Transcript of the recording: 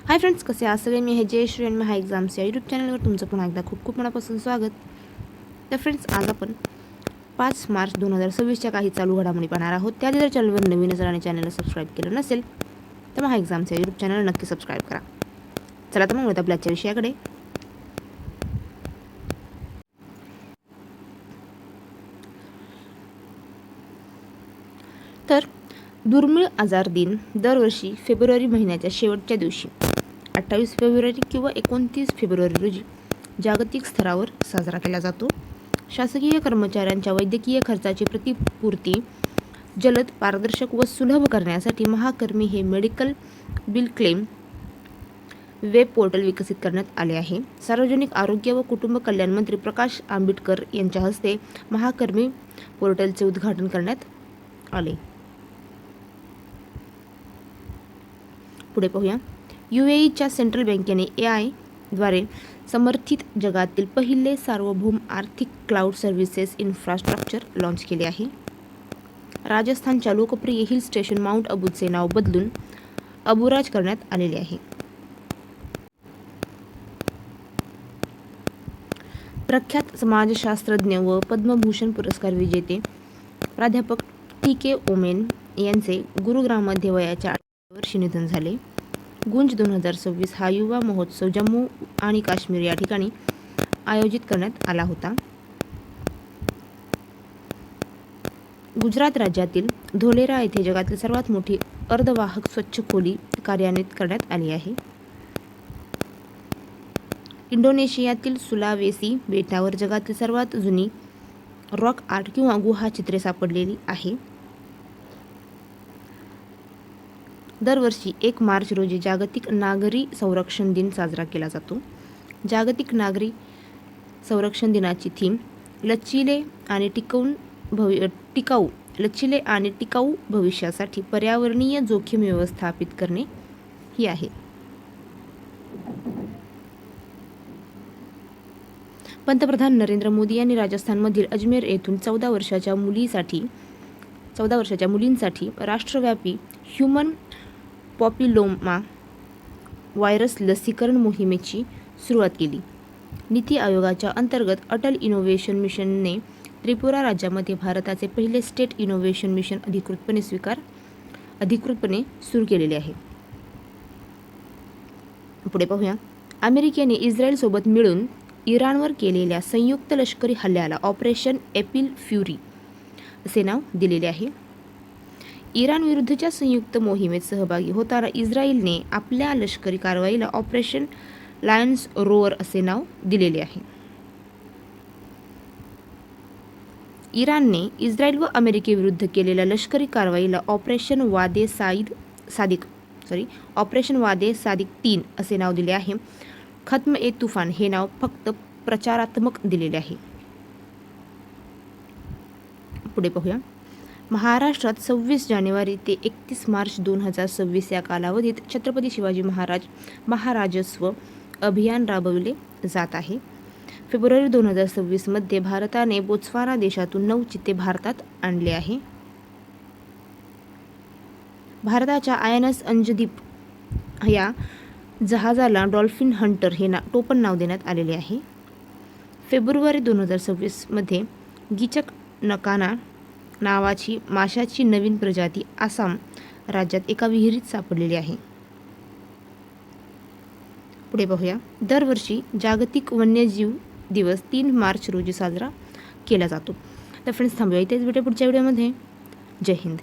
Hi friends, कसे आहात सगळे? मी हे जयश्री आणि हा एक्झाम्स या यूट्यूब चॅनलवर तुमचं पुन्हा एकदा खूप खूप मनापासून स्वागत. तर फ्रेंड्स, आज आपण 5 मार्च 2026च्या काही चालू घडामोडी पाहणार आहोत. त्याआधी जर चॅनलवर नवीन असाल आणि चॅनलला सबस्क्राईब केलं नसेल तर मग हा एक्झाम्स या यूट्यूब चॅनलला नक्की सबस्क्राईब करा. चला तर मग आपल्या आजच्या विषयाकडे. तर दुर्मिळ आजार दिन दरवर्षी फेब्रुवारी महिन्याच्या शेवटच्या दिवशी 28 फेब्रुवारी किंवा 29 फेब्रुवारी रोजी जागतिक स्तरावर साजरा केला जातो. शासकीय कर्मचाऱ्यांच्या वैद्यकीय खर्चाची प्रतिपूर्ती जलद, पारदर्शक व सुलभ करण्यासाठी महाकर्मी हे medical bill claim web portal विकसित करण्यात आले आहे. सार्वजनिक आरोग्य व कुटुंब कल्याण मंत्री प्रकाश आंबेडकर यांच्या हस्ते महाकर्मी पोर्टलचे उद्घाटन करण्यात आले. पुढे पाहूया. UAEच्या सेंट्रल बँकेने AI द्वारे समर्थित जगातील पहिले सार्वभौम आर्थिक क्लाउड सर्व्हिसेस इन्फ्रास्ट्रक्चर लॉन्च केले आहे. राजस्थानच्या लोकप्रिय हिल स्टेशन माउंट अबूचे नाव बदलून अबुराज करण्यात आलेले आहे. प्रख्यात समाजशास्त्रज्ञ व पद्मभूषण पुरस्कार विजेते प्राध्यापक TK ओमेन यांचे गुरुग्राममध्ये वयाच्या 18 वर्षी निधन झाले. गुंज 2026 हा युवा महोत्सव जम्मू आणि काश्मीर या ठिकाणी आयोजित करण्यात आला होता. गुजरात राज्यातील धोलेरा येथे जगातील सर्वात मोठी अर्धवाहक स्वच्छ खोली कार्यान्वित करण्यात आली आहे. इंडोनेशियातील सुलावेसी बेटावर जगातील सर्वात जुनी रॉक आर्ट किंवा गुहा चित्रे सापडलेली आहे. दरवर्षी 1 मार्च रोजी जागतिक नागरी संरक्षण दिन साजरा केला जातो. जागतिक नागरी संरक्षण दिनाची थीम लचिले आणि टिकाऊ भविष्यासाठी पर्यावरणीय जोखीम व्यवस्थापित करणे ही आहे. पंतप्रधान नरेंद्र मोदी यांनी राजस्थानमधील अजमेर येथून 14 वर्षाच्या मुलींसाठी राष्ट्रव्यापी ह्यूमन पॉप्युलोमा व्हायरस लसीकरण मोहिमेची सुरुवात केली. नीती आयोगाच्या अंतर्गत अटल इनोव्हेशन मिशनने त्रिपुरा राज्यामध्ये भारताचे पहिले स्टेट इनोव्हेशन मिशन अधिकृतपणे सुरू केलेले आहे. पुढे पाहूया. अमेरिकेने इस्रायलसोबत मिळून इराणवर केलेल्या संयुक्त लष्करी हल्ल्याला ऑपरेशन एपिल फ्युरी असे नाव दिलेले आहे. इराण विरुद्धच्या संयुक्त मोहिमेत सहभागी होताना इस्रायलने आपल्या लष्करी कारवाईला ऑपरेशन लायन्स रोअर असे नाव दिलेले आहे. इराणने इस्रायल व अमेरिकेविरुद्ध केलेल्या लष्करी कारवाईला ऑपरेशन वादे सादिक 3 असे नाव दिले आहे. खत्म-ए-तुफान हे नाव फक्त प्रचारात्मक दिलेले आहे. पुढे पाहूया. महाराष्ट्रात 26 जानेवारी ते 31 मार्च 2026 या कालावधीत छत्रपती शिवाजी महाराजस्व अभियान राबविले जात आहे. फेब्रुवारी 2026 मध्ये भारताने बोत्स्वाना देशातून 9 चित्ते भारतात आणले आहे. भारताच्या INS अंजदीप या जहाजाला डॉल्फिन हंटर हे टोपण नाव देण्यात आलेले आहे. फेब्रुवारी 2026 मध्ये गिचक नकाना नावाची माशाची नवीन प्रजाती आसाम राज्यात एका विहिरीत सापडलेली आहे. पुढे पाहूया. दरवर्षी जागतिक वन्यजीव दिवस 3 मार्च रोजी साजरा केला जातो. तर फ्रेंड्स, थांबूया इथेच. भेटूया पुढच्या व्हिडिओमध्ये. जय हिंद.